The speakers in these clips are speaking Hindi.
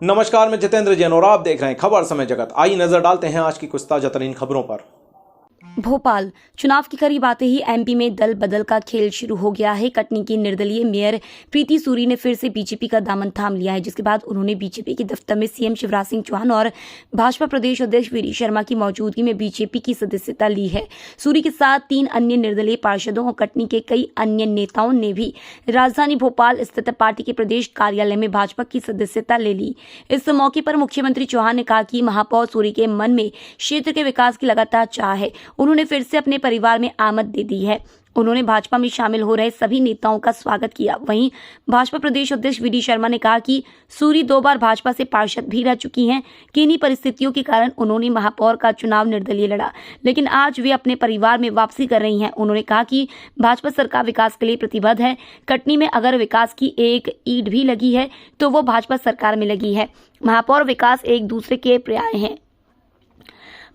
नमस्कार, मैं जितेंद्र जैन और आप देख रहे हैं खबर समय जगत। आइए नजर डालते हैं आज की कुछ ताजा तरीन खबरों पर। भोपाल चुनाव के करीब आते ही एमपी में दल बदल का खेल शुरू हो गया है। कटनी की निर्दलीय मेयर प्रीति सूरी ने फिर से बीजेपी का दामन थाम लिया है, जिसके बाद उन्होंने बीजेपी के दफ्तर में सीएम शिवराज सिंह चौहान और भाजपा प्रदेश अध्यक्ष वीडी शर्मा की मौजूदगी में बीजेपी की सदस्यता ली है। सूरी के साथ 3 अन्य निर्दलीय पार्षदों और कटनी के कई अन्य नेताओं ने भी राजधानी भोपाल स्थित पार्टी के प्रदेश कार्यालय में भाजपा की सदस्यता ले ली। इस मौके पर मुख्यमंत्री चौहान ने कहा कि महापौर सूरी के मन में क्षेत्र के विकास की लगातार चाह है। उन्होंने फिर से अपने परिवार में आमद दे दी है। उन्होंने भाजपा में शामिल हो रहे सभी नेताओं का स्वागत किया। वहीं भाजपा प्रदेश अध्यक्ष वीडी शर्मा ने कहा कि सूरी 2 बार भाजपा से पार्षद भी रह चुकी हैं। किन्हीं परिस्थितियों के कारण उन्होंने महापौर का चुनाव निर्दलीय लड़ा, लेकिन आज वे अपने परिवार में वापसी कर रही हैं। उन्होंने कहा कि भाजपा सरकार विकास के लिए प्रतिबद्ध है। कटनी में अगर विकास की एक ईंट भी लगी है तो वो भाजपा सरकार में लगी है। महापौर विकास एक दूसरे के पर्याय हैं।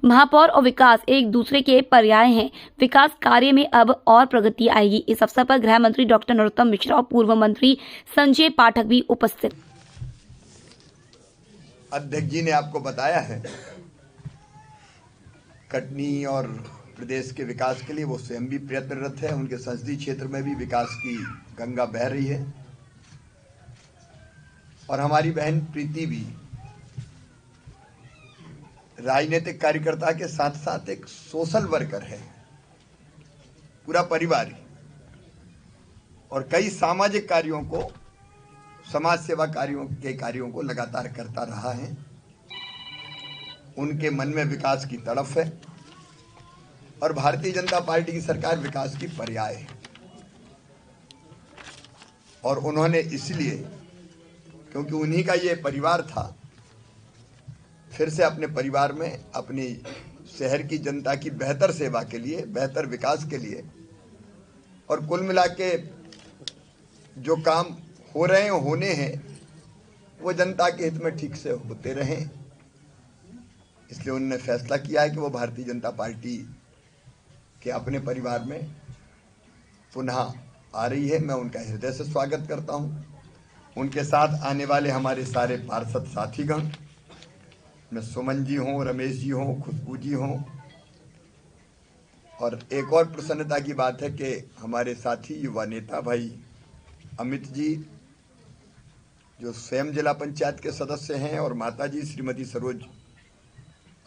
महापौर और विकास एक दूसरे के पर्याय हैं। विकास कार्य में अब और प्रगति आएगी। इस अवसर पर गृह मंत्री डॉक्टर नरोत्तम मिश्रा और पूर्व मंत्री संजय पाठक भी उपस्थित। अध्यक्ष जी ने आपको बताया है कटनी और प्रदेश के विकास के लिए वो स्वयं भी प्रयत्नरत है। उनके संसदीय क्षेत्र में भी विकास की गंगा बह रही है और हमारी बहन प्रीति भी राजनीतिक कार्यकर्ता के साथ साथ एक सोशल वर्कर है, पूरा परिवार ही, और कई सामाजिक कार्यों को, समाज सेवा कार्यों को लगातार करता रहा है। उनके मन में विकास की तड़फ है और भारतीय जनता पार्टी की सरकार विकास की पर्याय है। और उन्होंने इसलिए, क्योंकि उन्हीं का ये परिवार था, फिर से अपने परिवार में अपनी शहर की जनता की बेहतर सेवा के लिए, बेहतर विकास के लिए और कुल मिला के जो काम हो रहे हैं, होने हैं, वो जनता के हित में ठीक से होते रहें। इसलिए उन्होंने फैसला किया है कि वो भारतीय जनता पार्टी के अपने परिवार में पुनः आ रही है। मैं उनका हृदय से स्वागत करता हूँ। उनके साथ आने वाले हमारे सारे पार्षद साथीगण, में सुमन जी हों, रमेश जी हों, खुशबू जी हों, और एक और प्रसन्नता की बात है कि हमारे साथी युवा नेता भाई अमित जी, जो स्वयं जिला पंचायत के सदस्य हैं, और माता जी श्रीमती सरोज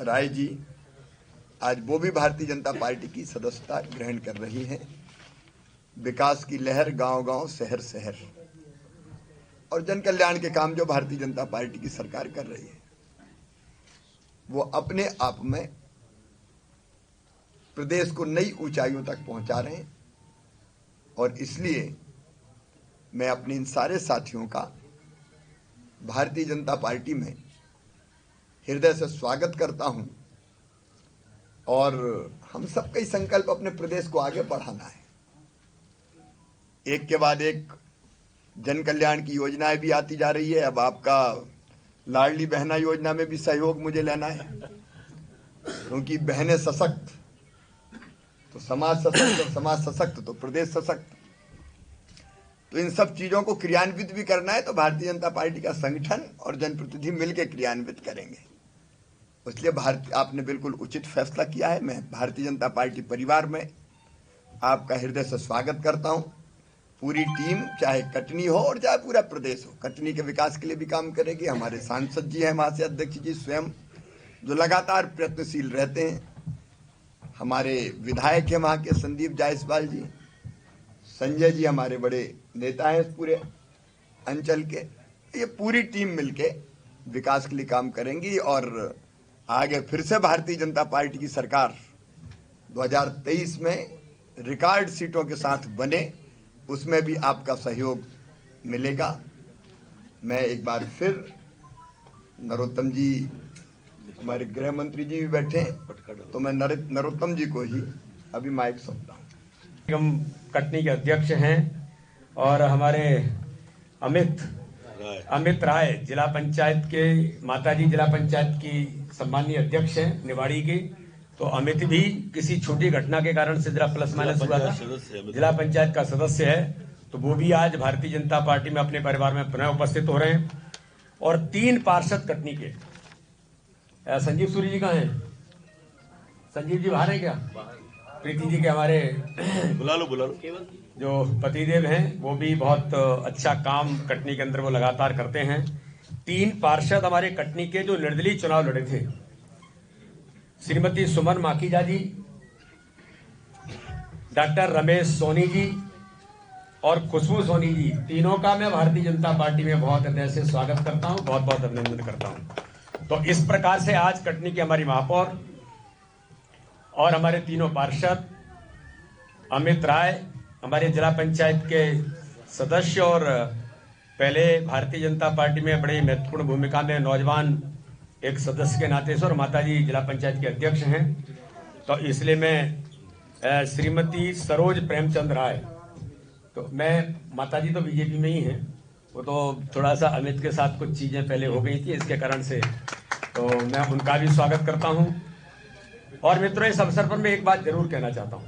राय जी, आज वो भी भारतीय जनता पार्टी की सदस्यता ग्रहण कर रही हैं। विकास की लहर गांव-गांव, शहर-शहर और जन कल्याण के काम जो भारतीय जनता पार्टी की सरकार कर रही है, वो अपने आप में प्रदेश को नई ऊंचाइयों तक पहुंचा रहे हैं। और इसलिए मैं अपने इन सारे साथियों का भारतीय जनता पार्टी में हृदय से स्वागत करता हूं। और हम सबका ही संकल्प अपने प्रदेश को आगे बढ़ाना है। एक के बाद एक जन कल्याण की योजनाएं भी आती जा रही है। अब आपका लाडली बहना योजना में भी सहयोग मुझे लेना है, क्योंकि बहनें सशक्त तो समाज सशक्त, और समाज सशक्त तो प्रदेश सशक्त। तो इन सब चीजों को क्रियान्वित भी करना है, तो भारतीय जनता पार्टी का संगठन और जनप्रतिनिधि मिलकर क्रियान्वित करेंगे। इसलिए आपने बिल्कुल उचित फैसला किया है। मैं भारतीय जनता पार्टी परिवार में आपका हृदय से स्वागत करता हूं। पूरी टीम, चाहे कटनी हो और चाहे पूरा प्रदेश हो, कटनी के विकास के लिए भी काम करेगी। हमारे सांसद जी हैं, वहाँ से अध्यक्ष जी स्वयं, जो लगातार प्रयत्नशील रहते हैं। हमारे विधायक हैं वहाँ के संदीप जायसवाल जी, संजय जी हमारे बड़े नेता हैं इस पूरे अंचल के। ये पूरी टीम मिलके विकास के लिए काम करेंगी और आगे फिर से भारतीय जनता पार्टी की सरकार 2023 में रिकॉर्ड सीटों के साथ बने, उसमें भी आपका सहयोग मिलेगा। मैं एक बार फिर नरोत्तम जी, हमारे गृह मंत्री जी भी बैठे हैं, तो मैं नरोत्तम जी को ही अभी माइक सौंपता हूँ। हम कटनी के अध्यक्ष हैं और हमारे अमित राय जिला पंचायत के, माता जी जिला पंचायत की सम्मानीय अध्यक्ष हैं निवाड़ी की। तो अमित भी किसी छोटी घटना के कारण से जरा प्लस माइनस हुआ था, जिला पंचायत का सदस्य है, तो वो भी आज भारतीय जनता पार्टी में अपने परिवार में पुनः उपस्थित हो रहे हैं। और 3 पार्षद कटनी के। संजीव सूरी जी कहाँ हैं? संजीव जी बाहर हैं क्या? प्रीति जी के हमारे बुला लो जो पतिदेव हैं, वो भी बहुत अच्छा काम कटनी के अंदर वो लगातार करते हैं। 3 पार्षद हमारे कटनी के जो निर्दलीय चुनाव लड़े थे, श्रीमती सुमन माखीजा जी, डॉक्टर रमेश सोनी जी और खुशबू सोनी जी, तीनों का मैं भारतीय जनता पार्टी में बहुत हृदय से स्वागत करता हूं, बहुत बहुत अभिनंदन करता हूं। तो इस प्रकार से आज कटनी की हमारी महापौर और हमारे तीनों पार्षद, अमित राय हमारे जिला पंचायत के सदस्य और पहले भारतीय जनता पार्टी में बड़ी महत्वपूर्ण भूमिका में नौजवान एक सदस्य के नाते से, और माताजी जिला पंचायत के अध्यक्ष हैं। तो इसलिए मैं श्रीमती सरोज प्रेमचंद राय, तो मैं माताजी तो बीजेपी में ही हैं, वो तो थोड़ा सा अमित के साथ कुछ चीजें पहले हो गई थी, इसके कारण से तो मैं उनका भी स्वागत करता हूं। और मित्रों, इस अवसर पर मैं एक बात जरूर कहना चाहता हूं।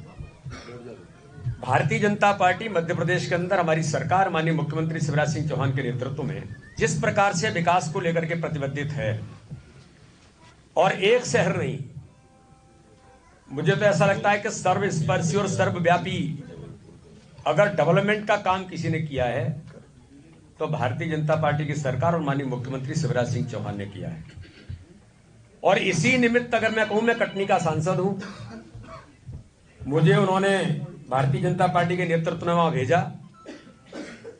भारतीय जनता पार्टी मध्य प्रदेश के अंदर हमारी सरकार माननीय मुख्यमंत्री शिवराज सिंह चौहान के नेतृत्व में जिस प्रकार से विकास को लेकर के प्रतिबद्धित है, और एक शहर नहीं, मुझे तो ऐसा लगता है कि सर्वस्पर्शी और सर्वव्यापी अगर डेवलपमेंट का काम किसी ने किया है तो भारतीय जनता पार्टी की सरकार और माननीय मुख्यमंत्री शिवराज सिंह चौहान ने किया है। और इसी निमित्त अगर मैं कहूं, मैं कटनी का सांसद हूं, मुझे उन्होंने भारतीय जनता पार्टी के नेतृत्व में वहां भेजा,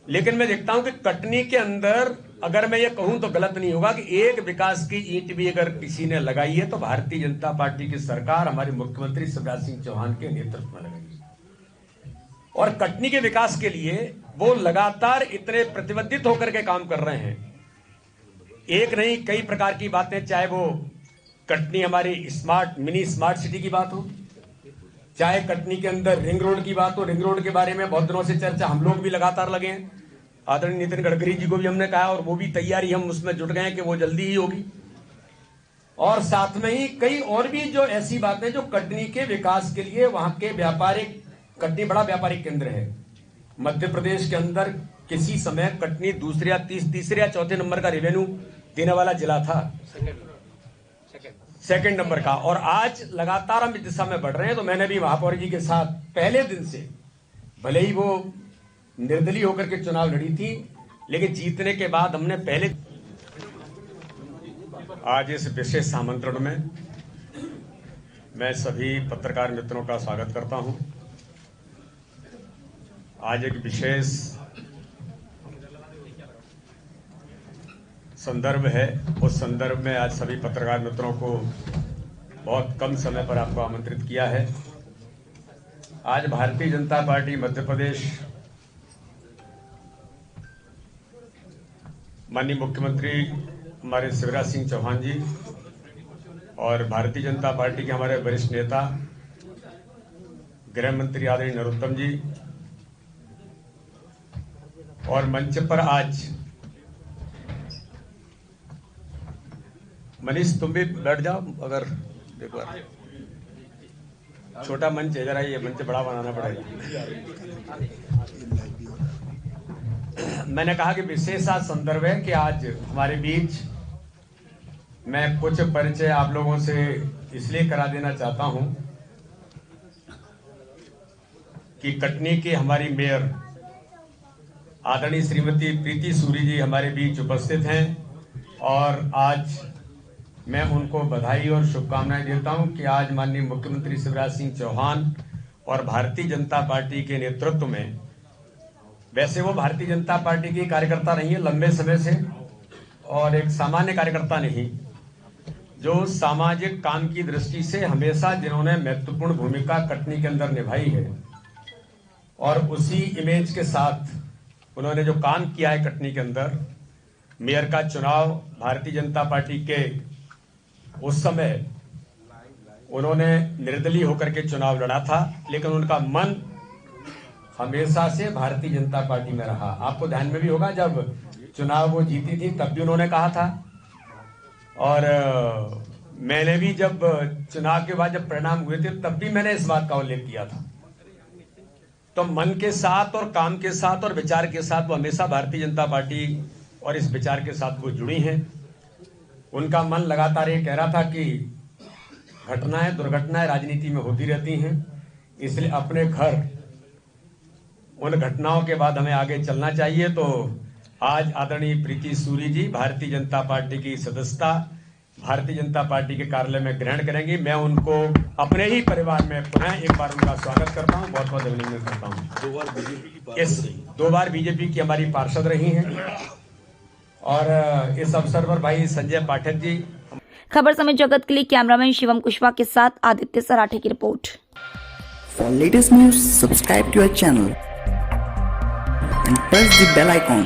लेकिन मैं देखता हूं कि कटनी के अंदर अगर मैं ये कहूं तो गलत नहीं होगा कि एक विकास की ईंट भी अगर किसी ने लगाई है तो भारतीय जनता पार्टी की सरकार हमारे मुख्यमंत्री शिवराज सिंह चौहान के नेतृत्व में लगाई है। और कटनी के विकास के लिए वो लगातार इतने प्रतिबद्धित होकर के काम कर रहे हैं। एक नहीं, कई प्रकार की बातें, चाहे वो कटनी हमारी मिनी स्मार्ट सिटी की बात हो, चाहे कटनी के अंदर रिंग रोड की बात हो। रिंग रोड के बारे में बहुत दिनों से चर्चा, हम लोग भी लगातार लगे हैं। आदरणीय नितिन गडकरी जी को भी हमने कहा और वो भी तैयारी, हम उसमें जुट गए हैं कि वो जल्दी ही होगी। और साथ में ही कई और भी जो ऐसी बातें जो कटनी के विकास के लिए, वहां के व्यापारिक, कटनी बड़ा व्यापारिक केंद्र है मध्य प्रदेश के अंदर। किसी समय कटनी दूसरे या तीसरे या चौथे नंबर का रेवेन्यू देने वाला जिला था, सेकंड नंबर का, और आज लगातार हम इस दिशा में बढ़ रहे हैं। तो मैंने भी महापौर जी के साथ पहले दिन से, भले ही वो निर्दलीय होकर के चुनाव लड़ी थी, लेकिन जीतने के बाद हमने पहले, आज इस विशेष आमंत्रण में मैं सभी पत्रकार मित्रों का स्वागत करता हूं। आज एक विशेष संदर्भ है, उस संदर्भ में आज सभी पत्रकार मित्रों को बहुत कम समय पर आपको आमंत्रित किया है। आज भारतीय जनता पार्टी मध्य प्रदेश, माननीय मुख्यमंत्री हमारे शिवराज सिंह चौहान जी और भारतीय जनता पार्टी के हमारे वरिष्ठ नेता गृह मंत्री आदरणीय नरोत्तम जी, और मंच पर आज मनीष, तुम भी बैठ जाओ, अगर देखो छोटा मंच है, जरा ये मंच बड़ा बनाना पड़ेगा। मैंने कहा कि विशेष आज संदर्भ है कि आज हमारे बीच मैं कुछ परिचय आप लोगों से इसलिए करा देना चाहता हूं कि कटनी के हमारी मेयर आदरणीय श्रीमती प्रीति सूरी जी हमारे बीच उपस्थित हैं, और आज मैं उनको बधाई और शुभकामनाएं देता हूं कि आज माननीय मुख्यमंत्री शिवराज सिंह चौहान और भारतीय जनता पार्टी के नेतृत्व में, वैसे वो भारतीय जनता पार्टी की कार्यकर्ता नहीं है लंबे समय से, और एक सामान्य कार्यकर्ता नहीं, जो सामाजिक काम की दृष्टि से हमेशा जिन्होंने महत्वपूर्ण भूमिका कटनी के अंदर निभाई है, और उसी इमेज के साथ उन्होंने जो काम किया है कटनी के अंदर। मेयर का चुनाव भारतीय जनता पार्टी के उस समय उन्होंने निर्दलीय होकर के चुनाव लड़ा था, लेकिन उनका मन हमेशा से भारतीय जनता पार्टी में रहा। आपको ध्यान में भी होगा, जब चुनाव वो जीती थी तब भी उन्होंने कहा था, और मैंने भी जब चुनाव के बाद जब परिणाम हुए थे तब भी मैंने इस बात का उल्लेख किया था। तो मन के साथ और काम के साथ और विचार के साथ वो हमेशा भारतीय जनता पार्टी और इस विचार के साथ वो जुड़ी हैं। उनका मन लगातार ये कह रहा था कि घटनाएं दुर्घटनाएं राजनीति में होती रहती हैं, इसलिए अपने घर उन घटनाओं के बाद हमें आगे चलना चाहिए। तो आज आदरणीय प्रीति सूरी जी भारतीय जनता पार्टी की सदस्यता भारतीय जनता पार्टी के कार्यालय में ग्रहण करेंगी। मैं उनको अपने ही परिवार में पुनः एक बार उनका स्वागत करता हूं, बहुत बहुत अभिनंदन करता हूं। 2 बार बीजेपी की हमारी पार्षद रही हैं और इस अवसर पर भाई संजय पाठक जी। खबर समय जगत के लिए कैमरामैन शिवम कुशवाहा के साथ आदित्य सराठे की report. For latest news, subscribe to our channel and press the bell icon